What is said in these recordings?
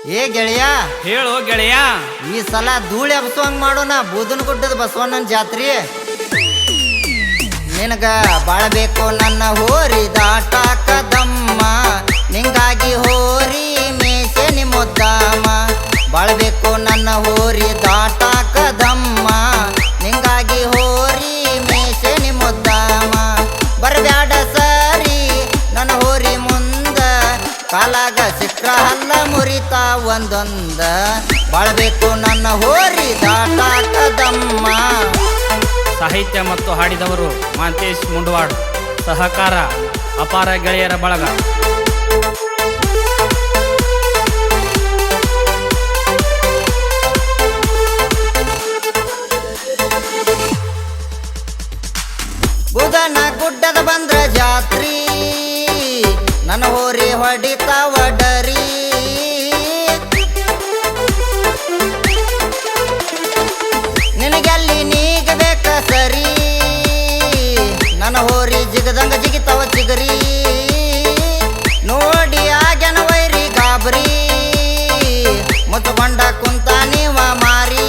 ಏ ಗೆಳೆಯ, ಹೇಳು ಗೆಳೆಯ. ಈ ಸಲ ಧೂಳಿ ಹಬ್ಸೋಂಗ್ ಮಾಡೋಣ ಬೂದನಗುಡ್ಡದ ಬಸವಣ್ಣನ ಜಾತ್ರೆ. ನಿನಗ ಬಾಳಬೇಕು ನನ್ನ ಹೋರಿ ದಾಟಾಕ ದಮ್ಮ, ನಿಂಗಾಗಿ ಹೋರಿ ಮೇಸೆ ನಿಮ್ಮೊದ್ದಾಮ. ಬಾಳಬೇಕು ನನ್ನ ಹೋರಿ ದಾಟಾಕ ದಮ್ಮ, ನಿಂಗಾಗಿ ಹೋರಿ ಮೇಸೆ ನಿಮ್ಮೊದ್ದಾಮ. ಬರಬ್ಯಾಡ ಸರಿ ನನ್ನ ಹೋರಿ ಮುಂದ, ಕಾಲಾಗ ಸಿಕ್ರ ಹಲ್ಲ ಮುರಿತ ಒಂದೊಂದ. ಬಾಳಬೇಕು ನನ್ನ ಹೋರಿ ದಾಟಾಕ ದಮ್ಮ. ಸಾಹಿತ್ಯ ಮತ್ತು ಹಾಡಿದವರು ಮಾಂತೇಶ್ ಮುಂಡವಾಡ್. ಸಹಕಾರ ಅಪಾರ ಗೆಳೆಯರ ಬಳಗ. ಬುಧನ ಗುಡ್ಡದ ಬಂದ್ರ ಜಾತ್ರಿ, ನನ್ನ ಹೋರಿ ಹೊಡಿತಾವ ಡರಿ. ನಿನಗೆಲ್ಲಿ ನೀಗಬೇಕ ಸರಿ, ನನ್ನ ಹೋರಿ ಜಿಗದಂಗ ಜಿಗಿತಾವ ಚಿಗರಿ. ನೋಡಿ ಆಗ್ಯಾನ ವೈರಿ ಗಾಬರಿ, ಮುಚ್ಚಕೊಂಡ ಕುಂತ ನೀವ ಮಾರಿ.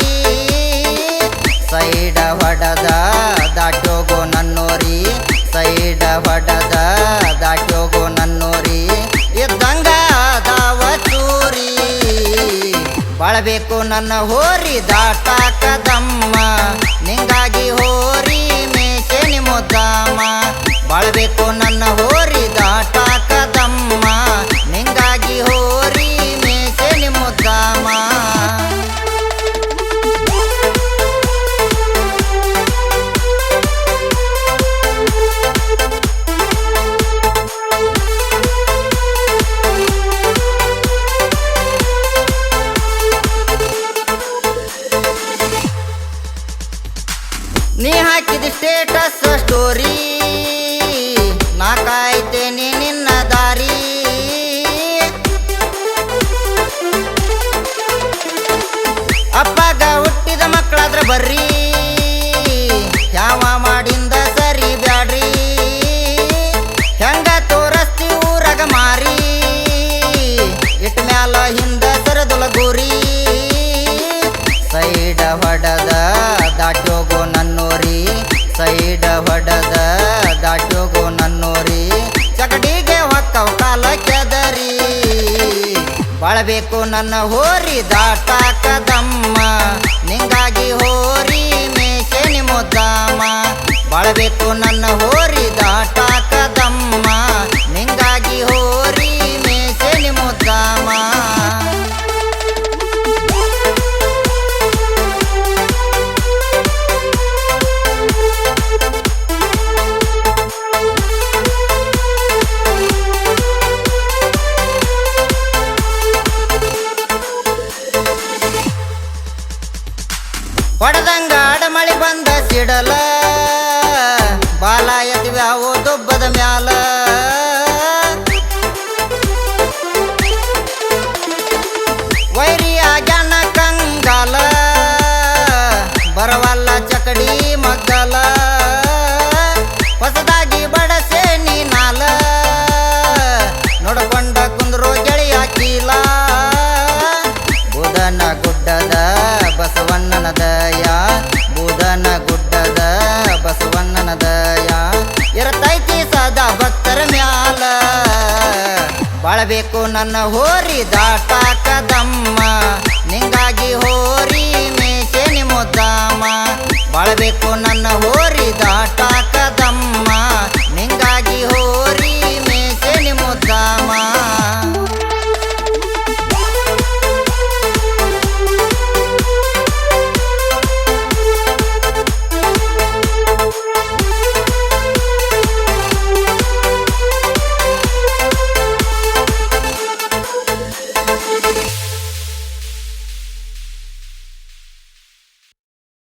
ಸೈಡ ಹೊಡದ ದಾಟೋಗೋ ನನ್ನೋರಿ, ಸೈಡ ಹೊಡದ ದಾಟೋಗೋ ನನ್ನೋರಿ. ಇದ್ದಂಗ ದಾವ ಚೂರಿ, ಬಾಳಬೇಕು ನನ್ನ ಹೋರಿ ದಾಟಾಕ ದಮ್ಮ, ನಿಂಗಾಗಿ ಹೋರಿ ಮೇಸೆ ನಿಮ್ಮೊದ್ದಾಮ. ಬಾಳಬೇಕು ನನ್ನ ಹೋರಿ ದಾಟಾಕ ದಮ್ಮ, ನಿಂಗಾಗಿ ಹೋರಿ ಮೇಸೆ ನಿಮ್ಮೊದ್ದಾಮ. ನೀ ಹಾಕಿದ ಸ್ಟೇಟಸ್ ಸ್ಟೋರಿ, ನಾ ಕಾಯ್ತೇನೆ ನಿನ್ನ ದಾರಿ. ಅಪ್ಪಗ ಹುಟ್ಟಿದ ಮಕ್ಕಳಾದ್ರ ಬರ್ರಿ, ಯಾವ ಮಾಡಿಂದ ಸರಿ ಬ್ಯಾಡ್ರಿ. ಹೆಂಗ ತೋರಸ್ತಿ ಊರಾಗ ಮಾರಿ, ಇಟ್ ಮ್ಯಾಲ ಹಿಂದ ಸರದೊಳಗೂರಿ. ಸೈಡ ಹೊಡದ ದಾಟೋಗೋ ನನ್ನೋರಿ, ಸೈಡ ಹೊಡದ ದಾಟೋಗೋ ನನ್ನೋರಿ. ಚಕಡಿಗೆ ಹೊಕ್ಕವ ಕಾಲ ಕೆದರಿ, ಬಾಳಬೇಕು ನನ್ನ ಹೋರಿ ದಾಟಾಕ ದಮ್ಮ, ನಿಂಗಾಗಿ ಹೋರಿ ಮೇಸೆ ನಿಮ್ಮೊದ್ದಾಮ. ಬಾಳಬೇಕು ನನ್ನ ಹೋರಿ ದಾಟಾಕ ದಮ್ಮ, ನಿಂಗಾಗಿ ಹೋರಿ ಮೇಸೆ ನಿಮ್ಮೊದ್ದಾಮ. ಹೊಡೆದಂಗ ಅಡಮಳಿ ಬಂದ ಸಿಡಲ, ಬಾಲ ಎದ್ವ್ಯಾವೋ ದೊಬ್ಬದ ಮ್ಯಾಲ. ವೈರಿಯ ಜ್ಞಾನ ಕಂಗಾಲ, ಬರವಲ್ಲ ಚಕಡಿ ಮಗ್ಗಲ. ಹೊಸದಾಗಿ ಬಡಸೆ ನೀನಾಲ, ನೋಡಕೊಂಡ ಕುಂದ್ರೋ ಗೆಳೆಯ ಕೀಲ. ಬುಧನ ಗುಡ್ಡದ ಬಸವಣ್ಣನ ದಯ, ಬುಧನ ಗುಡ್ಡದ ಬಸವಣ್ಣನ ದಯ. ಇರತೈತಿ ಸದಾ ಭಕ್ತರ ಮ್ಯಾಲ, ಬಾಳಬೇಕು ನನ್ನ ಹೋರಿ ದಾಟಾಕ ದಮ್ಮ, ನಿಂಗಾಗಿ ಹೋರಿ ಮೇಸೆ ನಿಮ್ಮೊದ್ದಾಮ. ಬಾಳಬೇಕು ನನ್ನ ಹೋರಿ